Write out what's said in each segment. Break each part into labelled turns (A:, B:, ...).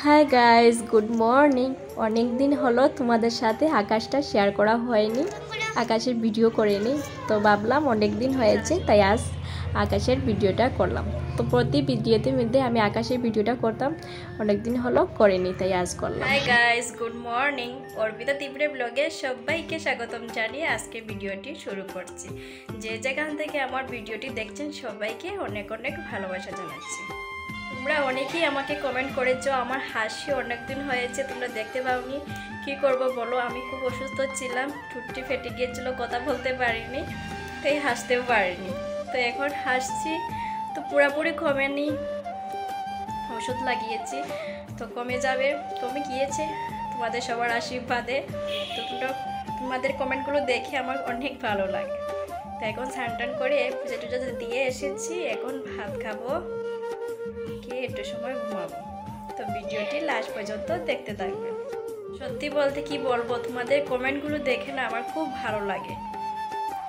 A: High guys, good morning. অনেক দিন হলো তোমাদের সাথে আকাশটা শেয়ার করা হয়নি, আকাশের ভিডিও করিনি। তো ভাবলাম অনেক দিন হয়েছে, তাই আজ আকাশের ভিডিওটা করলাম। তো প্রতি ভিডিওতে মধ্যে আমি আকাশের ভিডিওটা করতাম, অনেক দিন হলো করিনি, তাই আজ করলাম। Hi guys, good morning. Arpita তীব্রে ব্লগে সবাইকে স্বাগতম জানিয়ে আজকে ভিডিওটি শুরু করছি। যে যেখান থেকে আমার ভিডিওটি দেখছেন সবাইকে অনেক অনেক ভালোবাসা জানাচ্ছি। তোমরা অনেকেই আমাকে কমেন্ট করেছো আমার হাসি অনেক দিন হয়েছে তোমরা দেখতে পাওনি, কি করব বলো। আমি খুব অসুস্থ ছিলাম, ঠুটটি ফেটে গিয়েছিল, কথা বলতে পারিনি, তাই হাসতেও পারিনি। তো এখন হাসছি, তো পুরোপুরি কমেনি, ওষুধ লাগিয়েছি, তো কমে যাবে, কমে গিয়েছে তোমাদের সবার আশীর্বাদে। তো তোমাদের কমেন্টগুলো দেখে আমার অনেক ভালো লাগে। তো এখন স্নান টান করে পুজো টুজো দিয়ে এসেছি, এখন ভাত খাবো, একটু সময় ঘুমাবো। তো ভিডিওটি লাস্ট পর্যন্ত দেখতে থাকবে। সত্যি বলতে কি বলবো, তোমাদের কমেন্টগুলো দেখে না আমার খুব ভালো লাগে।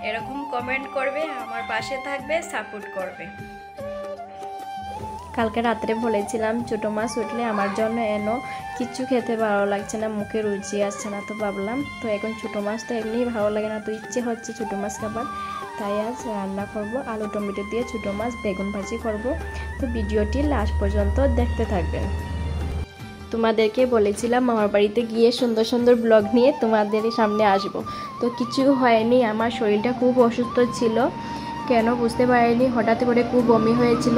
A: এরকম কমেন্ট করবে, আমার পাশে থাকবে, সাপোর্ট করবে। কালকে রাত্রে বলেছিলাম ছোটো মাছ উঠলে আমার জন্য এনো, কিছু খেতে ভালো লাগছে না, মুখে রুচি আসছে না। তো ভাবলাম তো এখন ছোটো মাছ তো এমনিই ভালো লাগে না, তো ইচ্ছে হচ্ছে ছোটো মাছ খাবার, তাই আজ রান্না করব। আলু টমেটো দিয়ে ছোটো মাছ বেগুন ভাজি করব। তো ভিডিওটি লাস্ট পর্যন্ত দেখতে থাকবেন। তোমাদেরকে বলেছিলাম আমার বাড়িতে গিয়ে সুন্দর সুন্দর ব্লগ নিয়ে তোমাদের সামনে আসব, তো কিছু হয়নি। আমার শরীরটা খুব অসুস্থ ছিল, কেন বুঝতে পারিনি, হঠাৎ করে খুব বমি হয়েছিল।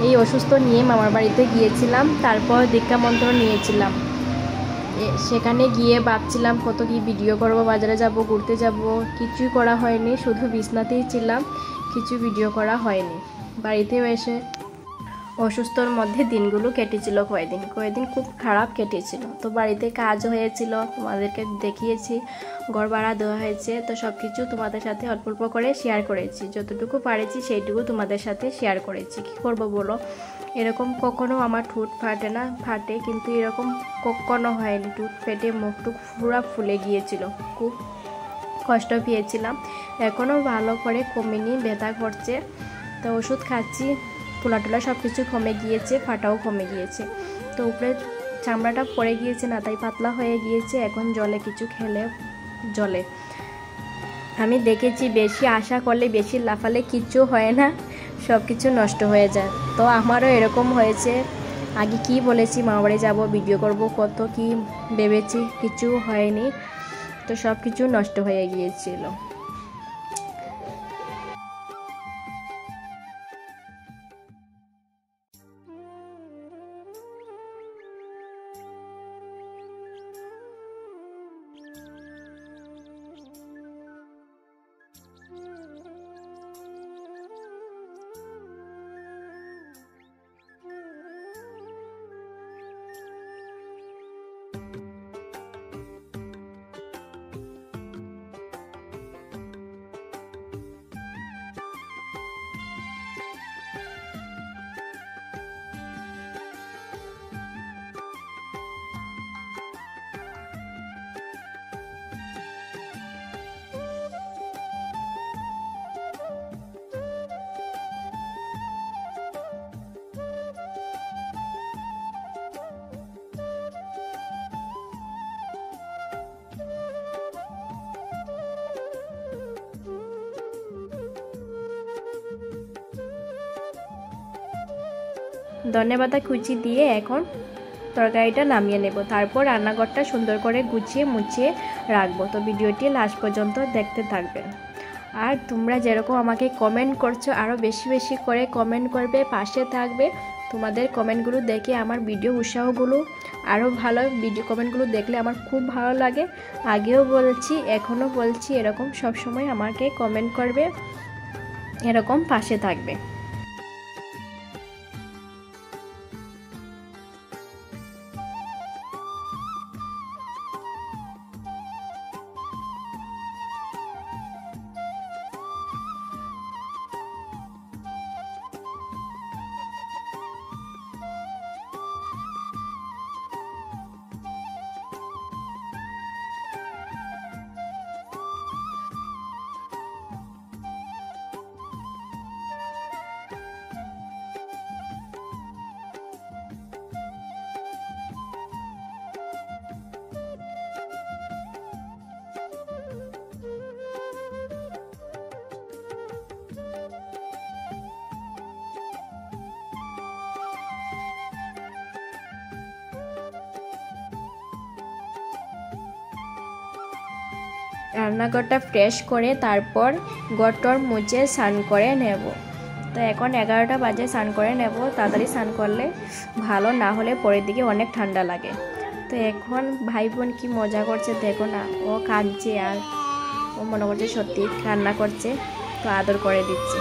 A: এই অসুস্থ নিয়ে মামার বাড়িতে গিয়েছিলাম, তারপর দীক্ষা মন্ত্র নিয়েছিলাম। সেখানে গিয়ে ভাবছিলাম কত কি ভিডিও করব, বাজারে যাব, ঘুরতে যাব, কিছুই করা হয়নি, শুধু বিছনাতেই ছিলাম, কিছু ভিডিও করা হয়নি। বাড়িতেও এসে অসুস্থর মধ্যে দিনগুলো কেটেছিল, কয়েকদিন খুব খারাপ কেটেছিল। তো বাড়িতে কাজ হয়েছিল, তোমাদেরকে দেখিয়েছি, ঘর ভাড়া দেওয়া হয়েছে, তো সব কিছু তোমাদের সাথে অল্প অল্প করে শেয়ার করেছি, যতটুকু পারেছি সেইটুকু তোমাদের সাথে শেয়ার করেছি। কী করবো বলো, এরকম কখনো আমার ঠোঁট ফাটে না, ফাটে কিন্তু এরকম কখনো হয়নি। ঠোঁট ফেটে মুখটুক পুরো ফুলে গিয়েছিল, খুব কষ্ট পেয়েছিলাম। এখনও ভালো করে কমেনি, ব্যথা করছে, তো ওষুধ খাচ্ছি, ফোলা টোলা সব কিছু কমে গিয়েছে, ফাটাও কমে গিয়েছে। তো উপরে চামড়াটা পড়ে গিয়েছে না, তাই পাতলা হয়ে গিয়েছে, এখন জলে কিছু খেলে জলে। আমি দেখেছি বেশি আশা করলে, বেশি লাফালে কিচ্ছু হয় না, সব কিছু নষ্ট হয়ে যায়। তো আমারও এরকম হয়েছে। আগে কি বলেছি মামাবাড়ি যাব, ভিডিও করব, কত কি ভেবেছি, কিছু হয়নি, তো সব কিছু নষ্ট হয়ে গিয়েছিল। ধনেপাতা কুচি দিয়ে এখন তরকারিটা নামিয়ে নেব, তারপর রান্নাঘরটা সুন্দর করে গুছিয়ে মুছিয়ে রাখবো। তো ভিডিওটি লাস্ট পর্যন্ত দেখতে থাকবেন। আর তোমরা যেরকম আমাকে কমেন্ট করছো, আরও বেশি বেশি করে কমেন্ট করবে, পাশে থাকবে। তোমাদের কমেন্টগুলো দেখে আমার ভিডিও উৎসাহগুলো আরও ভালো, ভিডিও কমেন্টগুলো দেখলে আমার খুব ভালো লাগে। আগেও বলছি, এখনও বলছি, এরকম সব সময় আমাকে কমেন্ট করবে, এরকম পাশে থাকবে। রান্নাঘরটা ফ্রেশ করে তারপর ঘরটর মুছে স্নান করে নেব। তো এখন 11টা বাজে, স্নান করে নেব। তাড়াতাড়ি স্নান করলে ভালো, না হলে পরের দিকে অনেক ঠান্ডা লাগে। তো এখন ভাই বোন কি মজা করছে দেখো না, ও কাঁদছে আর ও মনে করছে সত্যি কান্না করছে, তো আদর করে দিচ্ছে।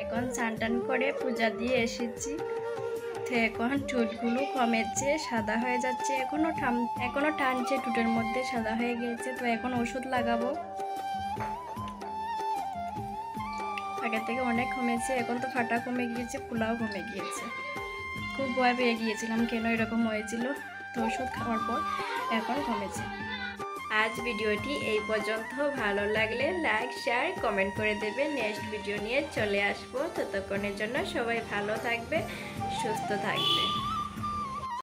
A: এখন চান করে পূজা দিয়ে এসেছি। তো এখন ঠোঁটগুলো কমেছে, সাদা হয়ে যাচ্ছে, এখনো টানছে, ঠোঁটের মধ্যে সাদা হয়ে গিয়েছে। তো এখন ওষুধ লাগাবো। আগের থেকে অনেক কমেছে, এখন তো ফাটা কমে গিয়েছে, ফুলাও কমে গিয়েছে। খুব ভয় পেয়ে গিয়েছিলাম কেন এরকম হয়েছিল, তো ওষুধ খাওয়ার পর এখন কমেছে। আজ ভিডিওটি এই পর্যন্ত। ভালো লাগলে লাইক, শেয়ার, কমেন্ট করে দেবে। নেক্সট ভিডিও নিয়ে চলে আসবো। ততক্ষণের জন্য সবাই ভালো থাকবে, সুস্থ থাকবে।